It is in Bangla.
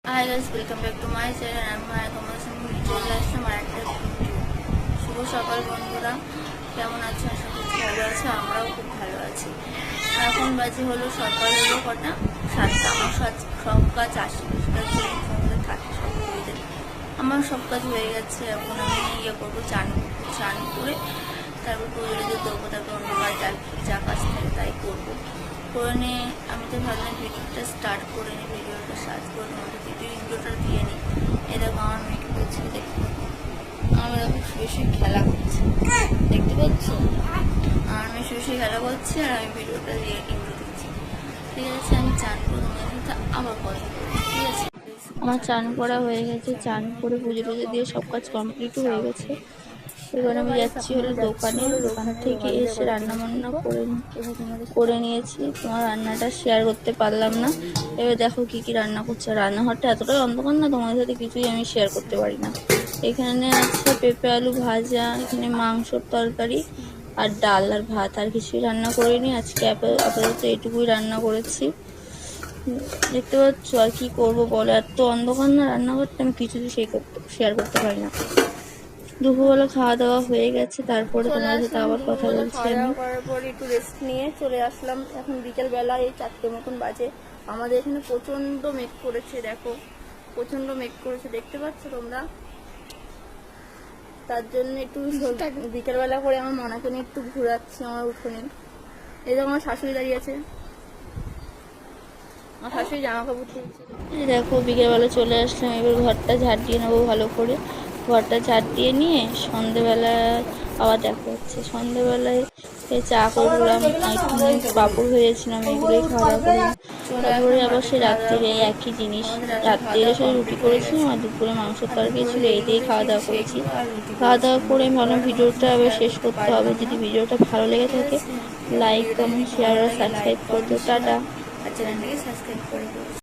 Hi guys, welcome back to my channel. আমি মায়া তোমার সঙ্গে চলে আসলাম আর একটা ভিডিও। শুভ সকাল বন্ধুরা, কেমন আছো? আশা করছি ভালো আছে, আমরাও খুব ভালো আছি। এখন বাজে হলো সকাল হলো কটা 7টা। আমার সব কাজ সঙ্গে থাকে সব মেয়েদের। আমার সব কাজ হয়ে গেছে। এখন আমি করবো চান করে তারপর পুজোটা যে দেবো, তারপর অন্য কাজ যা কাজ থাকে তাই করবো। করে নিয়ে আমি তো ভাবলাম ভিডিওটা স্টার্ট করে নিই, ভিডিওটা সার্চ করে তোমাদের ইন্ট্রোটা দিয়ে নিই। এ দেখো আমার মেয়েকে বলছি, দেখতে আমার দেখো শুয়ে খেলা করছে, দেখতে পাচ্ছ? আমার মেয়ে শুয়ে খেলা করছে আর আমি ভিডিওটা দিয়ে ইন্ট্রো দিচ্ছি। ঠিক আছে, আমি চান করে তোমাদের সাথে আবার কথা বলছি। ঠিক আছে, আমার চান করা হয়ে গেছে। চান করে পুজো টুজো দিয়ে সব কাজ কমপ্লিটও হয়ে গেছে। এবার আমি যাচ্ছি হলো দোকানে। দোকান থেকে এসে রান্না বান্না করে নিয়েছি। তোমার রান্নাটা শেয়ার করতে পারলাম না। এবার দেখো কি কি রান্না করছে। রান্নাঘরটা এতটাই অন্ধকার না, তোমাদের সাথে কিছুই আমি শেয়ার করতে পারি না। এখানে আছে পেঁপে আলু ভাজা, এখানে মাংসর তরকারি আর ডাল আর ভাত, আর কিছুই রান্না করিনি আজকে। আপাতত এটুকুই রান্না করেছি, দেখতে পাচ্ছ। আর কি করবো বলো, এত অন্ধকার না রান্নাঘরটা, আমি কিছুই শেয়ার করতে পারি না। দুপুরবেলা খাওয়া দাওয়া হয়ে গেছে, তারপরে তোমার সাথে আবার কথা বলছি। আমি করার পর একটু রেস্ট নিয়ে চলে আসলাম। এখন বিকেলবেলা এই 4টে মতন বাজে। আমাদের এখানে প্রচন্ড মেঘ করেছে, দেখো প্রচন্ড মেঘ করেছে, দেখতে পাচ্ছ তোমরা? তার জন্য একটু বিকেলবেলা করে আমার মনাকে নিয়ে একটু ঘুরাচ্ছি আমার উঠোনে। এই দেখো আমার শাশুড়ি দাঁড়িয়ে আছে, আমার শাশুড়ি জামা কাপড় তুলছে। এই দেখো বিকেলবেলা চলে আসলাম। এবার ঘরটা ঝাড় দিয়ে নেবো ভালো করে। ঘরটা ঝাড় দিয়ে নিয়ে সন্ধেবেলা আবার দেখা হচ্ছে। সন্ধেবেলায় চা করলাম, একটু পাঁপড় হয়েছিলাম, এগুলোই খাওয়া দাওয়া করলাম। তারপরে আবার সে রাত্রিরে একই জিনিস, রাত্রিরে সে রুটি করেছিলাম আর দুপুরে মাংসের তরকারি ছিল, এই দিয়েই খাওয়া দাওয়া করেছি। খাওয়া দাওয়া করে ভালো ভিডিওটা আবার শেষ করতে হবে। যদি ভিডিওটা ভালো লেগে থাকে লাইক কমেন্ট শেয়ার আর সাবস্ক্রাইব করে দিও। টাটা। আর চ্যানেলটাকে সাবস্ক্রাইব করে দিও।